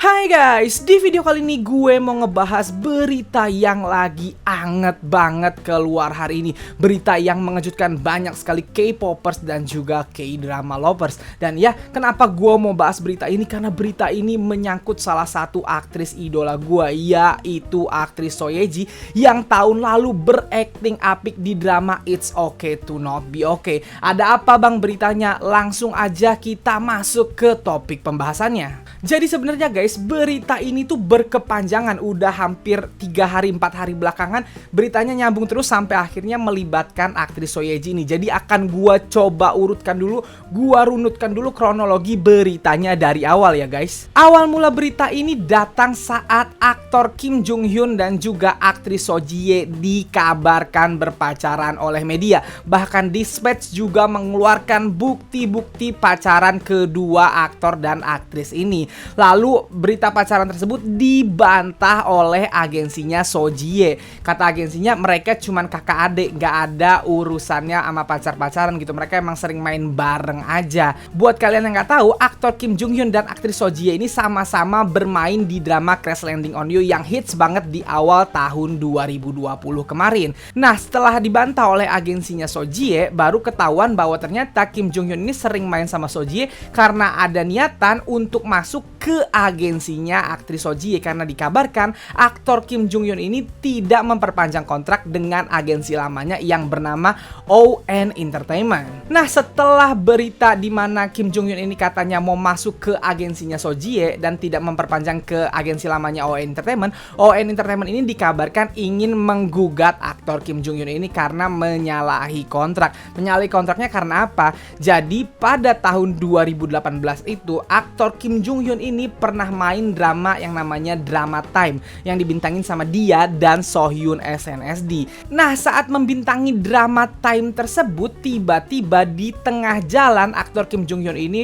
Hai guys, di video kali ini gue mau ngebahas berita yang lagi anget banget keluar hari ini. Berita yang mengejutkan banyak sekali K-popers dan juga K-drama lovers. Dan ya, kenapa gue mau bahas berita ini? Karena berita ini menyangkut salah satu aktris idola gue, yaitu aktris Soyeji yang tahun lalu berakting apik di drama It's Okay to Not Be Okay. Ada apa bang beritanya? Langsung aja kita masuk ke topik pembahasannya. Jadi sebenarnya guys, berita ini tuh berkepanjangan. Udah hampir 3 hari 4 hari belakangan beritanya nyambung terus sampai akhirnya melibatkan aktris Soyeji ini. Jadi akan gua coba urutkan dulu, gua runutkan dulu kronologi beritanya dari awal ya guys. Awal mula berita ini datang saat aktor Kim Jung Hyun dan juga aktris So Ji Hye dikabarkan berpacaran oleh media. Bahkan Dispatch juga mengeluarkan bukti-bukti pacaran kedua aktor dan aktris ini. Lalu berita pacaran tersebut dibantah oleh agensinya So Ji Hye. Kata agensinya mereka cuman kakak adik, gak ada urusannya sama pacar-pacaran gitu. Mereka emang sering main bareng aja. Buat kalian yang gak tahu, aktor Kim Jung Hyun dan aktris So Ji Hye ini sama-sama bermain di drama Crash Landing on You yang hits banget di awal tahun 2020 kemarin. Nah, setelah dibantah oleh agensinya So Ji Hye, baru ketahuan bahwa ternyata Kim Jung Hyun ini sering main sama So Ji Hye karena ada niatan untuk masuk ke agensinya aktris So Ji Hye, karena dikabarkan aktor Kim Jung Hyun ini tidak memperpanjang kontrak dengan agensi lamanya yang bernama ON Entertainment. Nah, setelah berita di mana Kim Jung Hyun ini katanya mau masuk ke agensinya So Ji Hye dan tidak memperpanjang ke agensi lamanya ON Entertainment ini dikabarkan ingin menggugat aktor Kim Jung Hyun ini karena menyalahi kontrak. Menyalahi kontraknya karena apa? Jadi pada tahun 2018 itu aktor Kim Jung Hyun ini pernah main drama yang namanya Drama Time yang dibintangin sama dia dan Sohyun SNSD. Nah, saat membintangi Drama Time tersebut, tiba-tiba di tengah jalan aktor Kim Jung Hyun ini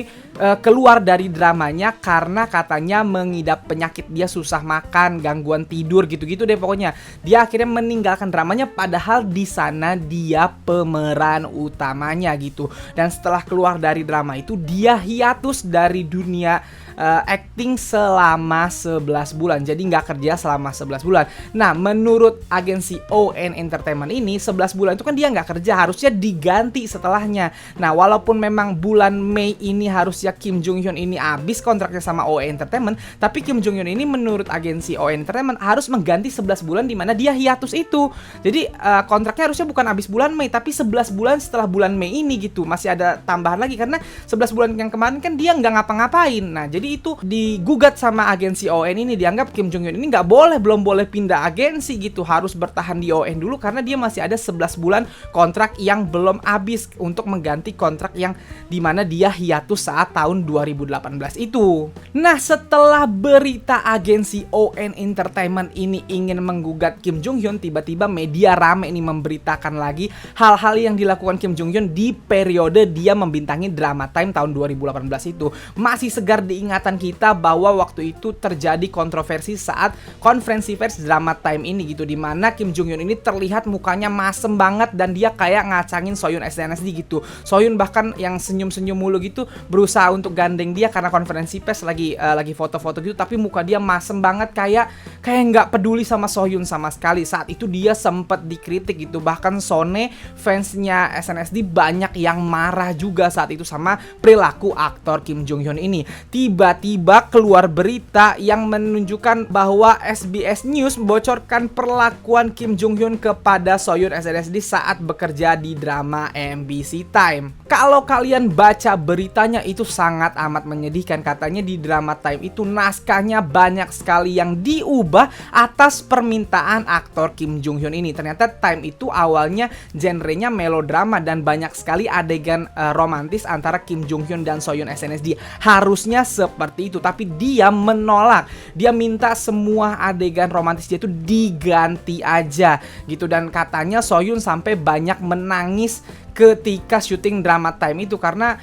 keluar dari dramanya karena katanya mengidap penyakit. Dia susah makan, gangguan tidur gitu-gitu deh pokoknya. Dia akhirnya meninggalkan dramanya padahal di sana dia pemeran utamanya gitu. Dan setelah keluar dari drama itu dia hiatus dari dunia acting selama 11 bulan. Jadi nggak kerja selama 11 bulan. Nah, menurut agensi ON Entertainment ini 11 bulan itu kan dia nggak kerja, harusnya diganti setelahnya. Nah, walaupun memang bulan Mei ini harusnya Kim Jung Hyun ini habis kontraknya sama ON Entertainment, tapi Kim Jung Hyun ini menurut agensi ON Entertainment harus mengganti 11 bulan di mana dia hiatus itu. Jadi kontraknya harusnya bukan habis bulan Mei tapi 11 bulan setelah bulan Mei ini gitu. Masih ada tambahan lagi karena 11 bulan yang kemarin kan dia nggak ngapa-ngapain. Nah, jadi itu digugat sama agensi ON ini, dianggap Kim Jung Hyun ini belum boleh pindah agensi gitu, harus bertahan di ON dulu karena dia masih ada 11 bulan kontrak yang belum habis untuk mengganti kontrak yang dimana dia hiatus saat tahun 2018 itu. Nah, setelah berita agensi ON Entertainment ini ingin menggugat Kim Jung Hyun, tiba-tiba media rame ini memberitakan lagi hal-hal yang dilakukan Kim Jung Hyun di periode dia membintangi Drama Time tahun 2018 itu. Masih segar diingatan kita bahwa waktu itu terjadi kontroversi saat konferensi pers Drama Time ini gitu, dimana Kim Jung Hyun ini terlihat mukanya masem banget dan dia kayak ngacangin Sohyun SNSD gitu. Sohyun bahkan yang senyum-senyum mulu gitu berusaha untuk gandeng dia karena konferensi pers lagi foto-foto gitu, tapi muka dia masem banget kayak nggak peduli sama Sohyun sama sekali. Saat itu dia sempat dikritik gitu, bahkan Sone fansnya SNSD banyak yang marah juga saat itu sama perilaku aktor Kim Jung Hyun ini. Tiba-tiba keluar berita yang menunjukkan bahwa SBS News membocorkan perlakuan Kim Jung Hyun kepada Sohyun SNSD saat bekerja di drama MBC Time. Kalau kalian baca beritanya itu sangat amat menyedihkan. Katanya di Drama Time itu naskahnya banyak sekali yang diubah atas permintaan aktor Kim Jung Hyun ini. Ternyata Time itu awalnya genrenya melodrama dan banyak sekali adegan romantis antara Kim Jung Hyun dan Sohyun SNSD. Harusnya seperti itu, tapi dia menolak. Dia minta semua adegan romantis dia itu diganti aja gitu, dan katanya Sohyun sampai banyak menangis ketika syuting Drama Time itu karena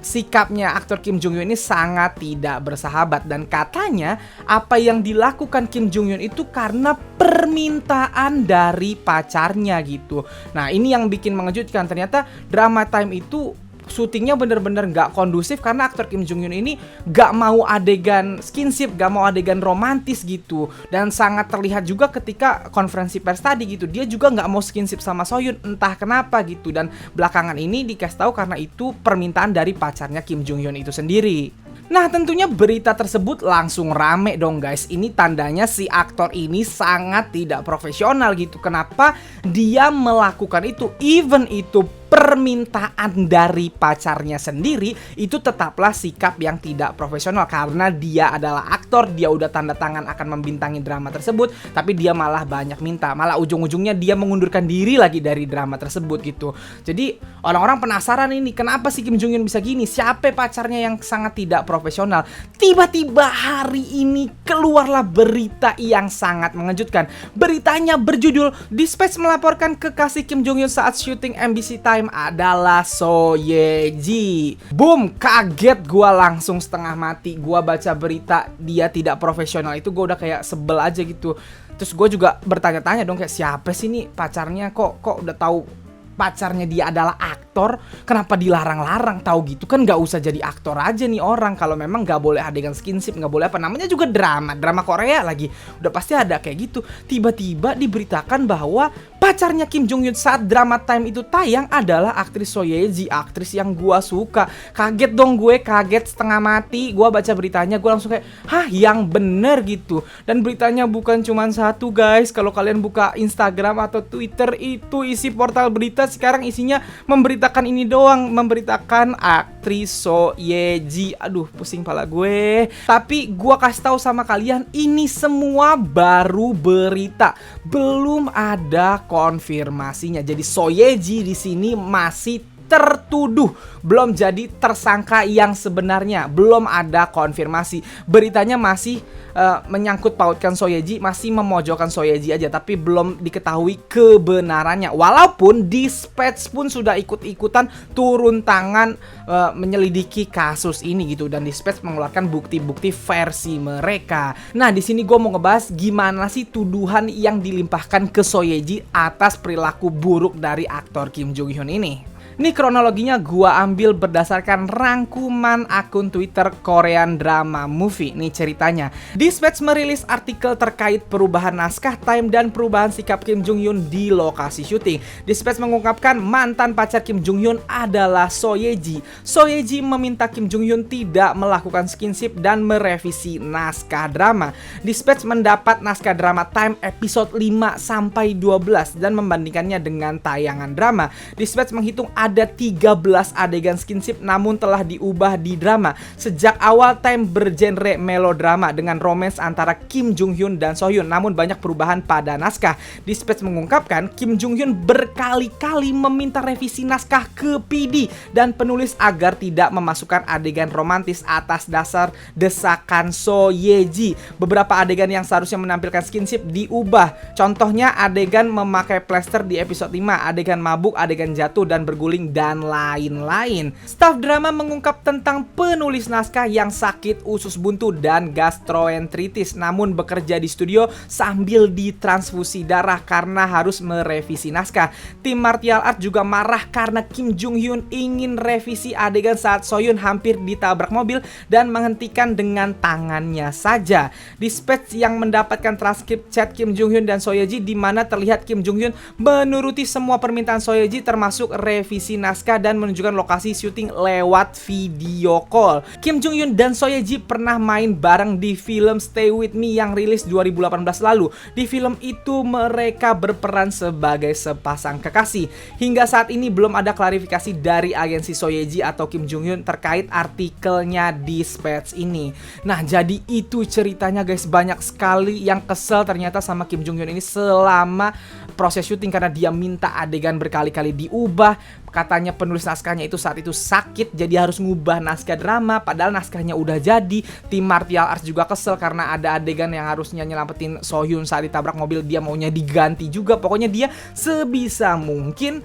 sikapnya aktor Kim Jung Hyun ini sangat tidak bersahabat. Dan katanya apa yang dilakukan Kim Jung Hyun itu karena permintaan dari pacarnya gitu. Nah, ini yang bikin mengejutkan. Ternyata Drama Time itu syutingnya bener-bener nggak kondusif karena aktor Kim Jong Hyun ini nggak mau adegan skinship, nggak mau adegan romantis gitu. Dan sangat terlihat juga ketika konferensi pers tadi gitu, dia juga nggak mau skinship sama Sohyun, entah kenapa gitu. Dan belakangan ini dikasih tahu karena itu permintaan dari pacarnya Kim Jong Hyun itu sendiri. Nah, tentunya berita tersebut langsung rame dong guys. Ini tandanya si aktor ini sangat tidak profesional gitu. Kenapa dia melakukan itu? Even itu permintaan dari pacarnya sendiri, itu tetaplah sikap yang tidak profesional. Karena dia adalah aktor, dia udah tanda tangan akan membintangi drama tersebut, tapi dia malah banyak minta. Malah ujung-ujungnya dia mengundurkan diri lagi dari drama tersebut gitu. Jadi orang-orang penasaran ini, kenapa sih Kim Jong Hyun bisa gini? Siapa pacarnya yang sangat tidak profesional? Tiba-tiba hari ini keluarlah berita yang sangat mengejutkan. Beritanya berjudul Dispatch melaporkan kekasih Kim Jong Hyun saat syuting MBC Time adalah So Ye Ji. Boom, kaget gua langsung setengah mati. Gua baca berita dia tidak profesional itu gua udah kayak sebel aja gitu. Terus gua juga bertanya-tanya dong, kayak siapa sih nih pacarnya, kok udah tahu pacarnya dia adalah aktor, kenapa dilarang-larang? Tahu gitu kan nggak usah jadi aktor aja nih orang. Kalau memang nggak boleh adegan skinship, nggak boleh apa namanya juga drama Korea lagi, udah pasti ada kayak gitu. Tiba-tiba diberitakan bahwa pacarnya Kim Jong Hyun saat drama Time itu tayang adalah aktris So Ye Ji, aktris yang gua suka. Kaget dong gue, kaget setengah mati. Gua baca beritanya, gua langsung kayak, hah, yang bener gitu. Dan beritanya bukan cuma satu guys. Kalau kalian buka Instagram atau Twitter, itu isi portal berita sekarang isinya memberitakan ini doang, memberitakan aktris So Ye Ji. Aduh, pusing pala gue. Tapi gua kasih tahu sama kalian, ini semua baru berita, belum ada konfirmasinya. Jadi So Ye Ji di sini masih tertuduh, belum jadi tersangka yang sebenarnya, belum ada konfirmasi. Beritanya masih menyangkut pautkan So Ye Ji, masih memojokkan So Ye Ji aja, tapi belum diketahui kebenarannya. Walaupun Dispatch pun sudah ikut-ikutan turun tangan menyelidiki kasus ini gitu, dan Dispatch mengeluarkan bukti-bukti versi mereka. Nah, di sini gue mau ngebahas gimana sih tuduhan yang dilimpahkan ke So Ye Ji atas perilaku buruk dari aktor Kim Jong Hyun ini. Ini kronologinya gua ambil berdasarkan rangkuman akun Twitter Korean Drama Movie. Nih ceritanya. Dispatch merilis artikel terkait perubahan naskah Time dan perubahan sikap Kim Jong Hyun di lokasi syuting. Dispatch mengungkapkan mantan pacar Kim Jong Hyun adalah So Ye Ji. So Ye Ji meminta Kim Jong Hyun tidak melakukan skinship dan merevisi naskah drama. Dispatch mendapat naskah drama Time episode 5 sampai 12 dan membandingkannya dengan tayangan drama. Dispatch menghitung ada 13 adegan skinship namun telah diubah di drama. Sejak awal Time bergenre melodrama dengan romance antara Kim Jong Hyun dan Sohyun, namun banyak perubahan pada naskah. Dispatch mengungkapkan Kim Jong Hyun berkali-kali meminta revisi naskah ke PD dan penulis agar tidak memasukkan adegan romantis atas dasar desakan So Ye Ji. Beberapa adegan yang seharusnya menampilkan skinship diubah. Contohnya adegan memakai plester di episode 5, adegan mabuk, adegan jatuh dan berguling, dan lain-lain. Staf drama mengungkap tentang penulis naskah yang sakit usus buntu dan gastroenteritis, namun bekerja di studio sambil ditransfusi darah karena harus merevisi naskah. Tim martial art juga marah karena Kim Jong Hyun ingin revisi adegan saat Sohyun hampir ditabrak mobil dan menghentikan dengan tangannya saja. Dispatch yang mendapatkan transkrip chat Kim Jong Hyun dan So Ye Ji di mana terlihat Kim Jong Hyun menuruti semua permintaan So Ye Ji termasuk revisi naskah dan menunjukkan lokasi syuting lewat video call. Kim Jong Hyun dan So Ye Ji pernah main bareng di film Stay With Me yang rilis 2018 lalu. Di film itu mereka berperan sebagai sepasang kekasih. Hingga saat ini belum ada klarifikasi dari agensi So Ye Ji atau Kim Jong Hyun terkait artikelnya Dispatch ini. Nah, jadi itu ceritanya guys. Banyak sekali yang kesel ternyata sama Kim Jong Hyun ini selama proses syuting karena dia minta adegan berkali-kali diubah. Katanya penulis naskahnya itu saat itu sakit, jadi harus ngubah naskah drama, padahal naskahnya udah jadi. Tim martial arts juga kesel karena ada adegan yang harusnya nyelamatin Sohyun saat ditabrak mobil, dia maunya diganti juga. Pokoknya dia sebisa mungkin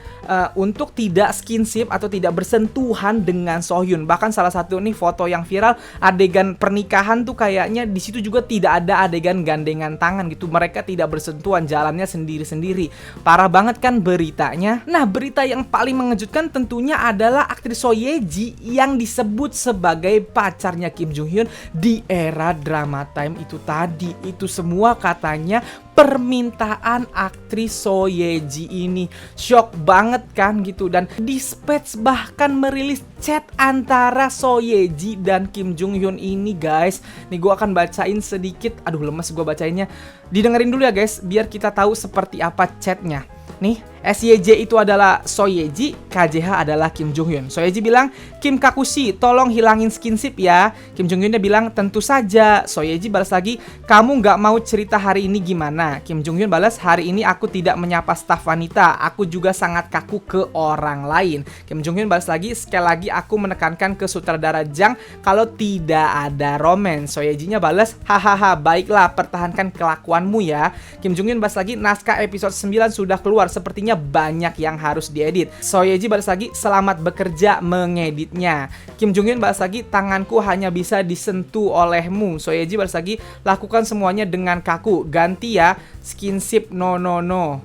untuk tidak skinship atau tidak bersentuhan dengan Sohyun. Bahkan salah satu nih foto yang viral, adegan pernikahan tuh kayaknya di situ juga tidak ada adegan gandengan tangan gitu. Mereka tidak bersentuhan, jalannya sendiri-sendiri. Parah banget kan beritanya. Nah, berita yang paling mengejutkan mengejutkan tentunya adalah aktris So Ye Ji yang disebut sebagai pacarnya Kim Jong Hyun di era drama time itu tadi. Itu semua katanya permintaan aktris So Ye Ji ini. Shock banget kan gitu. Dan Dispatch bahkan merilis chat antara So Ye Ji dan Kim Jong Hyun ini guys. Nih gue akan bacain sedikit. Aduh lemes gue bacainnya. Didengerin dulu ya guys biar kita tahu seperti apa chatnya. Nih, SYJ itu adalah So Ye Ji, KJH adalah Kim Jong Hyun. So Ye Ji bilang, Kim Kakushi, tolong hilangin skinship ya. Kim Jong Hyun dia bilang, tentu saja. So Ye Ji balas lagi, kamu nggak mau cerita hari ini gimana? Kim Jong Hyun balas, hari ini aku tidak menyapa staf wanita. Aku juga sangat kaku ke orang lain. Kim Jong Hyun balas lagi, sekali lagi aku menekankan ke sutradara Jang kalau tidak ada romance. So Ye Ji-nya balas, hahaha, baiklah, pertahankan kelakuanmu ya. Kim Jong Hyun balas lagi, naskah episode 9 sudah keluar. Sepertinya banyak yang harus diedit. So Ye Ji balas lagi, selamat bekerja mengeditnya. Kim Jong Hyun balas lagi, tanganku hanya bisa disentuh olehmu. So Ye Ji balas lagi, lakukan semuanya dengan kaku. Ganti ya, skinship no.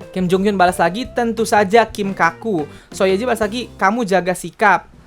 Kim Jong Hyun balas lagi, tentu saja Kim kaku. So Ye Ji balas lagi, kamu jaga sikap.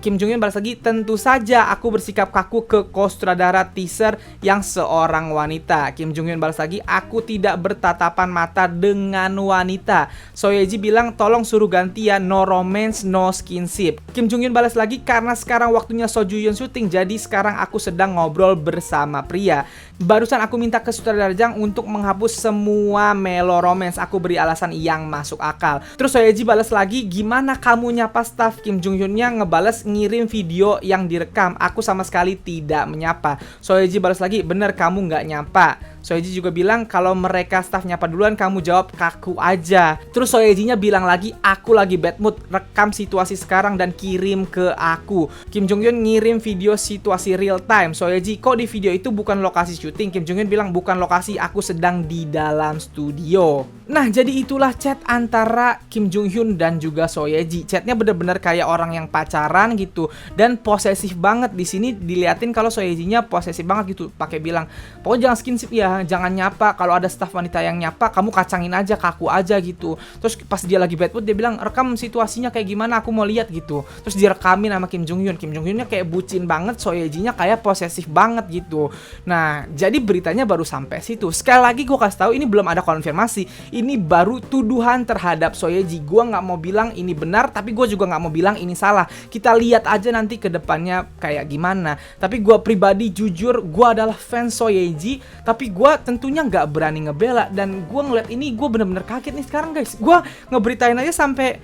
Kim Jong Hyun balas lagi, tentu saja aku bersikap kaku ke sutradara teaser yang seorang wanita. Kim Jong Hyun balas lagi, aku tidak bertatapan mata dengan wanita. So Ye Ji bilang, tolong suruh ganti ya, no romance, no skinship. Kim Jong Hyun balas lagi, karena sekarang waktunya So Ju Yeon syuting, jadi sekarang aku sedang ngobrol bersama pria. Barusan aku minta ke sutradara Jang untuk menghapus semua melo romance. Aku beri alasan yang masuk akal. Terus So Ye Ji balas lagi, gimana kamu nyapa staff? Kim Jong Hyunnya ngebalas, ngirim video yang direkam. Aku sama sekali tidak menyapa. So Ye Ji balas lagi, bener kamu nggak nyapa. So Ye Ji juga bilang, kalau mereka staff nyapa duluan, kamu jawab kaku aja. Terus So Ye Ji-nya bilang lagi, aku lagi bad mood, rekam situasi sekarang dan kirim ke aku. Kim Jong Hyun ngirim video situasi real time. So Ye Ji, kok di video itu bukan lokasi syuting? Kim Jong Hyun bilang, bukan lokasi, aku sedang di dalam studio. Nah, jadi itulah chat antara Kim Jong Hyun dan juga So Ye Ji. Chatnya bener-bener kayak orang yang pacaran gitu, dan posesif banget. Di sini diliatin kalau So Ye Ji-nya posesif banget gitu, pakai bilang, pokoknya jangan skinship ya, jangan nyapa. Kalau ada staf wanita yang nyapa, kamu kacangin aja, kaku aja gitu. Terus pas dia lagi bad mood, dia bilang, rekam situasinya kayak gimana, aku mau lihat gitu. Terus direkamin sama Kim Jong Hyun. Kim Jong Hyunnya kayak bucin banget, So Ye Ji-nya kayak posesif banget gitu. Nah, jadi beritanya baru sampai situ. Sekali lagi gue kasih tahu, ini belum ada konfirmasi. Ini baru tuduhan terhadap So Ye Ji. Gue nggak mau bilang ini benar, tapi gue juga nggak mau bilang ini salah. Kita lihat aja nanti ke depannya kayak gimana. Tapi gue pribadi jujur, gue adalah fans So Ye Ji, tapi gue tentunya nggak berani ngebela. Dan gue ngeliat ini, gue bener-bener kaget nih sekarang guys. Gue ngeberitain aja sampai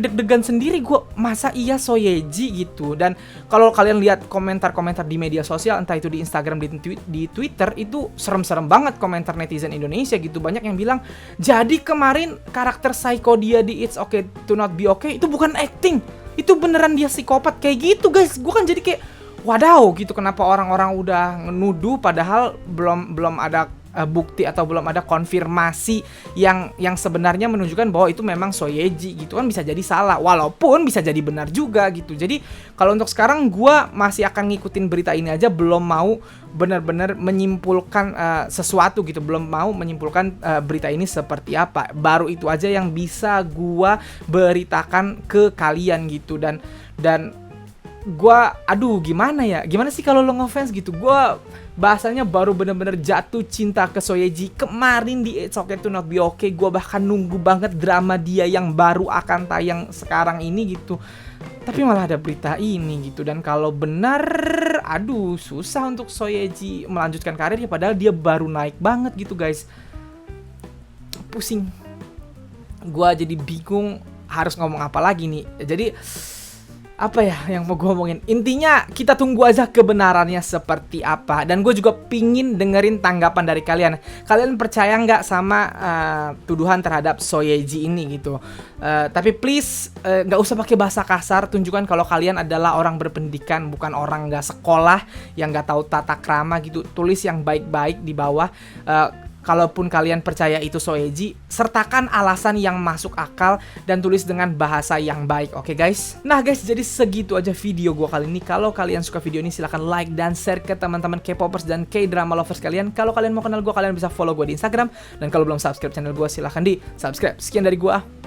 deg-degan sendiri. Gue, masa iya So Ye Ji gitu. Dan kalau kalian lihat komentar-komentar di media sosial, entah itu di Instagram, di Twitter, itu serem-serem banget komentar netizen Indonesia gitu. Banyak yang bilang, jadi kemarin karakter psycho dia di It's Okay to Not Be Okay itu bukan acting, itu beneran dia psikopat kayak gitu guys. Gue kan jadi kayak, wadaw gitu, kenapa orang-orang udah nuduh padahal belum ada bukti atau belum ada konfirmasi yang sebenarnya menunjukkan bahwa itu memang So Ye Ji gitu. Kan bisa jadi salah, walaupun bisa jadi benar juga gitu. Jadi kalau untuk sekarang gue masih akan ngikutin berita ini aja, belum mau benar-benar menyimpulkan sesuatu gitu, belum mau menyimpulkan berita ini seperti apa. Baru itu aja yang bisa gue beritakan ke kalian gitu. Dan gue, aduh gimana sih kalau lo ngefans gitu. Gue bahasanya baru bener-bener jatuh cinta ke So Ye Ji kemarin di It's Okay to Not Be Okay. Gue bahkan nunggu banget drama dia yang baru akan tayang sekarang ini gitu, tapi malah ada berita ini gitu. Dan kalau benar, aduh susah untuk So Ye Ji melanjutkan karirnya, padahal dia baru naik banget gitu guys. Pusing. Gue jadi bingung harus ngomong apa lagi nih. Jadi apa ya yang mau gue omongin? Intinya kita tunggu aja kebenarannya seperti apa. Dan gue juga pingin dengerin tanggapan dari kalian. Kalian percaya nggak sama tuduhan terhadap So Ye Ji ini gitu? Tapi please nggak usah pakai bahasa kasar. Tunjukkan kalau kalian adalah orang berpendidikan, bukan orang nggak sekolah yang nggak tahu tata krama gitu. Tulis yang baik-baik di bawah. Kalaupun kalian percaya itu So Ye Ji, sertakan alasan yang masuk akal dan tulis dengan bahasa yang baik, oke guys? Nah guys, jadi segitu aja video gue kali ini. Kalau kalian suka video ini, silahkan like dan share ke teman-teman K-popers dan K-drama lovers kalian. Kalau kalian mau kenal gue, kalian bisa follow gue di Instagram. Dan kalau belum subscribe channel gue, silahkan di subscribe. Sekian dari gue.